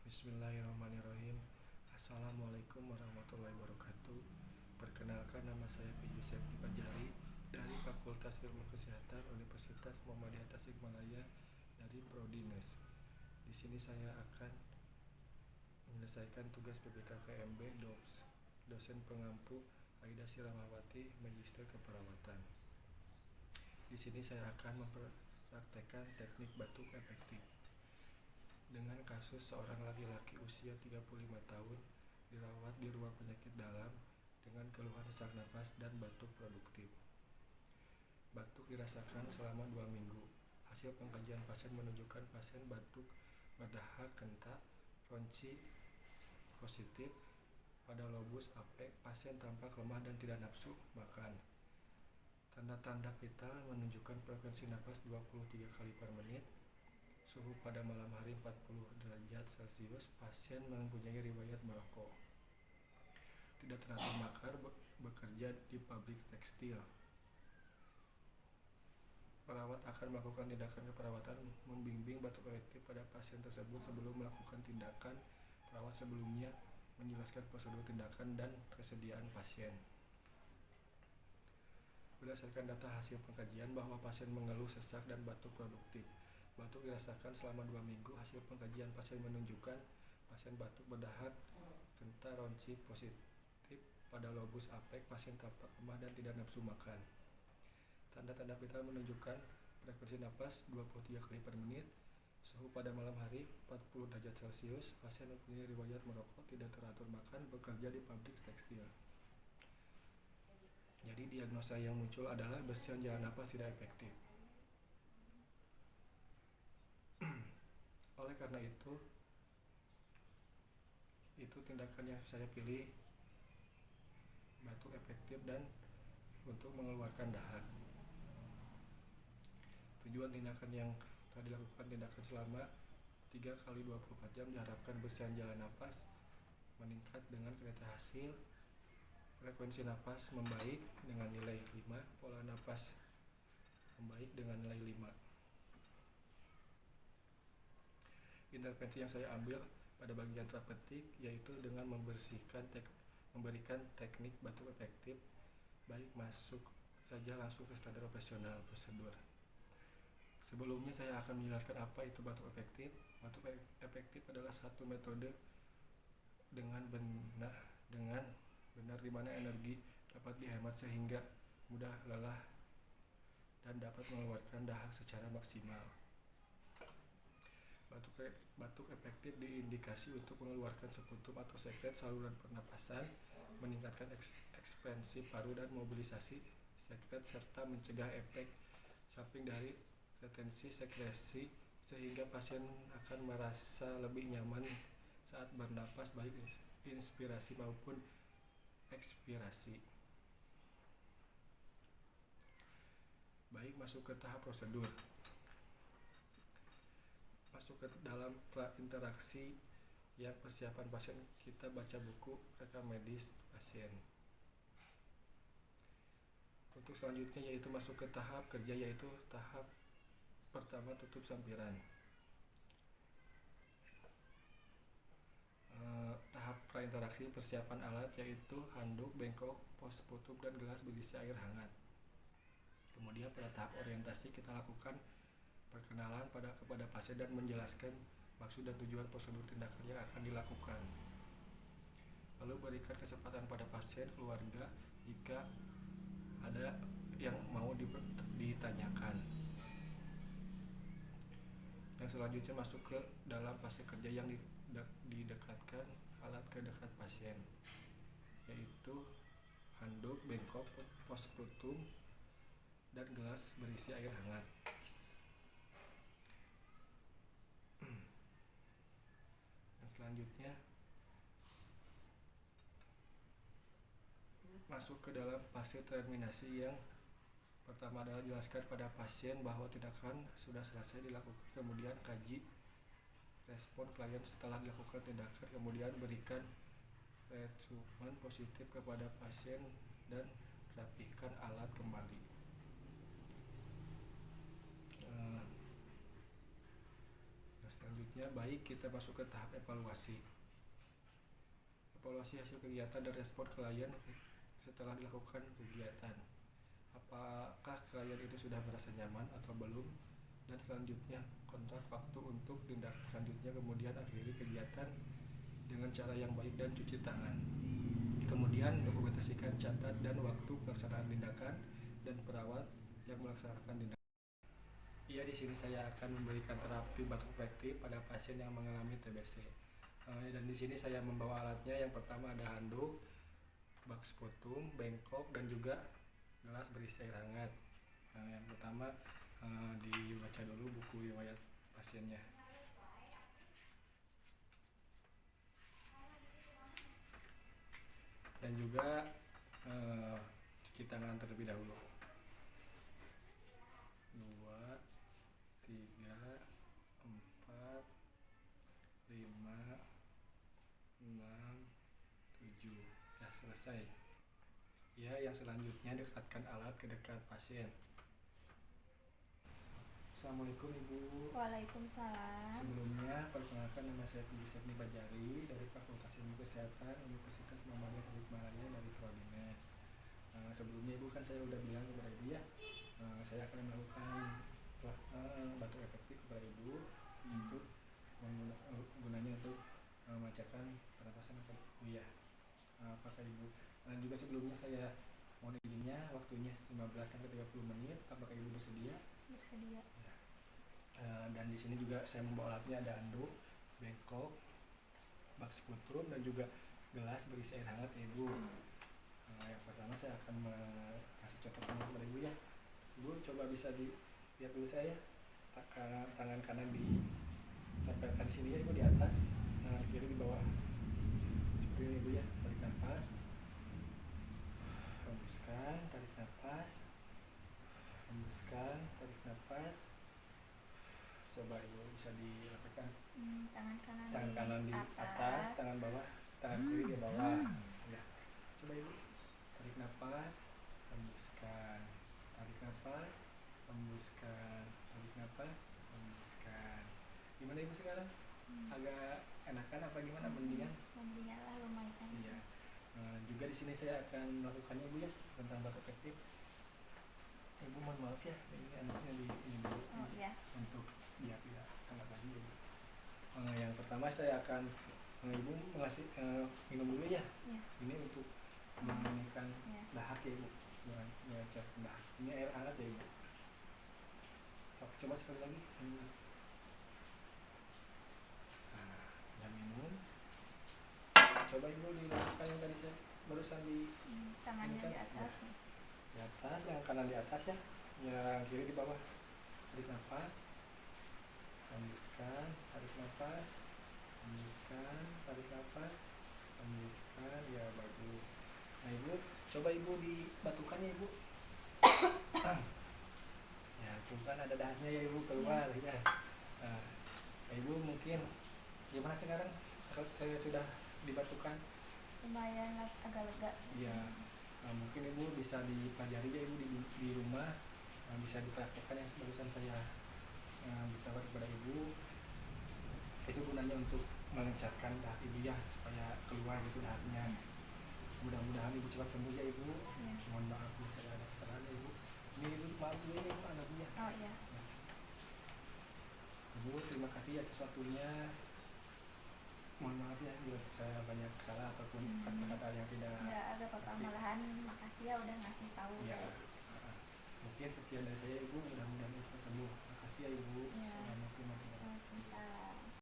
Bismillahirrahmanirrahim. Assalamualaikum warahmatullahi wabarakatuh. Perkenalkan, nama saya Piyus Septi Fajari dari Fakultas Ilmu Kesehatan Universitas Muhammadiyah Tasikmalaya dari Prodi NES. Di sini saya akan menyelesaikan tugas PPK KMB dosen pengampu Aida Siramawati, Magister Keperawatan. Di sini saya akan mempraktekkan teknik batuk efektif dengan kasus seorang laki-laki usia 35 tahun dirawat di ruang penyakit dalam dengan keluhan sesak napas dan batuk produktif. Batuk dirasakan selama 2 minggu. Hasil pengkajian pasien menunjukkan pasien batuk berdahak, kentak, ronci positif. Pada lobus apek, pasien tampak lemah dan tidak nafsu makan. Tanda-tanda vital menunjukkan frekuensi napas 23 kali per menit. Suhu pada malam hari 40 derajat Celcius. Pasien mempunyai riwayat merokok. Tidak teratur makar, bekerja di pabrik tekstil. Perawat akan melakukan tindakan keperawatan membimbing batuk efektif pada pasien tersebut. Sebelum melakukan tindakan, perawat sebelumnya menjelaskan prosedur tindakan dan kesediaan pasien. Berdasarkan data hasil pengkajian bahwa pasien mengeluh sesak dan batuk produktif. Batuk dirasakan selama 2 minggu. Hasil pengkajian pasien menunjukkan pasien batuk berdahak, kentak, ronci positif. Pada lobus apek, pasien tampak lemah dan tidak nafsu makan. Tanda-tanda vital menunjukkan frekuensi napas 23 kali per menit. Suhu pada malam hari 40 derajat Celcius. Pasien mempunyai riwayat merokok, tidak teratur makan, bekerja di pabrik tekstil. Jadi diagnosa yang muncul adalah bersihan jalan napas tidak efektif. Oleh karena itu tindakan yang saya pilih batuk efektif dan untuk mengeluarkan dahak. Tujuan tindakan yang telah dilakukan, tindakan selama 3 kali 24 jam, diharapkan bersihan jalan napas meningkat dengan kereta hasil, frekuensi napas membaik dengan nilai 5, pola napas membaik dengan nilai 5. Intervensi yang saya ambil pada bagian terapeutik yaitu dengan memberikan teknik batuk efektif. Baik, masuk saja langsung ke standar operasional prosedur. Sebelumnya saya akan menjelaskan apa itu batuk efektif. Batuk efektif adalah satu metode dengan benar di mana energi dapat dihemat sehingga mudah lelah dan dapat mengeluarkan dahak secara maksimal. Batuk efektif diindikasi untuk mengeluarkan sekutum atau sekret saluran pernapasan, meningkatkan ekspansi paru dan mobilisasi sekret, serta mencegah efek samping dari retensi sekresi sehingga pasien akan merasa lebih nyaman saat bernapas, baik inspirasi maupun ekspirasi. Baik, masuk ke tahap prosedur. Masuk ke dalam prainteraksi yang persiapan pasien, kita baca buku rekam medis pasien. Untuk selanjutnya yaitu masuk ke tahap kerja, yaitu tahap pertama tutup sampiran. Tahap prainteraksi persiapan alat yaitu handuk, bengkok, pos tutup, dan gelas berisi air hangat. Kemudian pada tahap orientasi kita lakukan perkenalan kepada pasien dan menjelaskan maksud dan tujuan prosedur tindakan yang akan dilakukan. Lalu berikan kesempatan pada pasien keluarga jika ada yang mau ditanyakan. Yang selanjutnya masuk ke dalam fase kerja yang didekatkan alat ke dekat pasien, yaitu handuk, bengkok, pos plutum, dan gelas berisi air hangat. Yang selanjutnya masuk ke dalam fase terminasi, yang pertama adalah jelaskan pada pasien bahwa tindakan sudah selesai dilakukan, kemudian kaji respon klien setelah dilakukan tindakan, kemudian berikan resumen positif kepada pasien dan rapihkan alat kembali. Yang Selanjutnya baik kita masuk ke tahap evaluasi. Evaluasi hasil kegiatan dan respon klien setelah dilakukan kegiatan. Apakah klien itu sudah merasa nyaman atau belum? Dan selanjutnya kontrak waktu untuk tindakan selanjutnya, kemudian akhiri kegiatan dengan cara yang baik dan cuci tangan. Kemudian dokumentasikan catat dan waktu pelaksanaan tindakan dan perawat yang melaksanakan tindakan. Di sini saya akan memberikan terapi batuk efektif pada pasien yang mengalami TBC. Dan di sini saya membawa alatnya. Yang pertama ada handuk, bak sputum, bengkok, dan juga gelas berisi air hangat. Yang pertama dibaca dulu buku riwayat pasiennya. Dan juga cuci tangan terlebih dahulu. 2, 3, 4, 5, 6, 7. Ya, selesai. Yang selanjutnya dekatkan alat ke dekat pasien. Assalamualaikum Ibu. Waalaikumsalam. Sebelumnya perkenalkan, nama saya Yusef Nibajari dari Fakultas Ilmu Kesehatan Universitas Muhammadiyah Tasikmalaya dari Prodimes. Sebelumnya Ibu, kan saya udah bilang kepada Ibu saya akan melakukan batuk efektif kepada Ibu untuk gunanya untuk memecahkan pernapasan Ibu apakah Ibu juga sebelumnya saya mohon izinnya waktunya 15-30 menit. Apakah Ibu bersedia? Bersedia. Dan di sini juga saya membawa alatnya, ada handuk, bengkok, bak sputum, dan juga gelas berisi air hangat Ibu. Yang pertama saya akan kasih contohnya kepada Ibu Ibu coba bisa dilihat dulu saya. Tangan kanan ditempelkan di sini Ibu, di atas, tangan kiri di bawah. Seperti ini Ibu tarik nafas, hembuskan, tarik nafas, hembuskan, tarik nafas. Coba Ibu bisa dilakukan. Tangan kanan di atas, tangan bawah, tangan kiri di bawah. Coba Ibu tarik nafas, hembuskan, tarik nafas, hembuskan, tarik nafas, hembuskan. Gimana Ibu sekarang? Agak enakan apa gimana? Mendingan? Mendingan lah, lumayan. Iya. Juga di sini saya akan melakukannya Ibu tentang batuk efektif. Ibu mohon maaf ini anaknya ini dulu. Oh iya. Untuk biar tidak hangat lagi Ibu. Yang pertama saya akan Ibu mengasih minum dulu Iya. Ini untuk menurunkan dahak Ibu. Cek dahak. Ini air hangat Ibu. Coba sekali lagi. Nah, minum. Coba Ibu dilakukan yang tadi saya barusan di tangannya di atas. Di atas, yang kanan di atas yang kiri di bawah. Tarik nafas, hembuskan, tarik nafas, hembuskan, tarik nafas, hembuskan. Ya, bagus. Nah Ibu, coba Ibu dibatukan Ibu. Ya, tuh kan ada dahaknya Ibu keluar Nah, Ibu mungkin gimana sekarang kalau saya sudah dibatukan? Lumayan agak lega. Iya. Mungkin Ibu bisa dipelajari Ibu di rumah, bisa dipraktekkan yang barusan saya beritahu kepada Ibu. Itu gunanya untuk melancarkan dahak Ibu supaya keluar dahaknya. Mudah-mudahan Ibu cepat sembuh Ibu. Mohon maaf saya ada kesalahan Ibu. Ini Ibu maaf dulu Ibu, anak Ibu Oh iya. Ibu, terima kasih atas waktunya. Mohon maaf bila saya banyak salah ataupun kata-kata yang tidak. Enggak ada apa-apa, malahan makasih udah ngasih tahu. Mungkin sekian dari saya Ibu, mudah-mudahan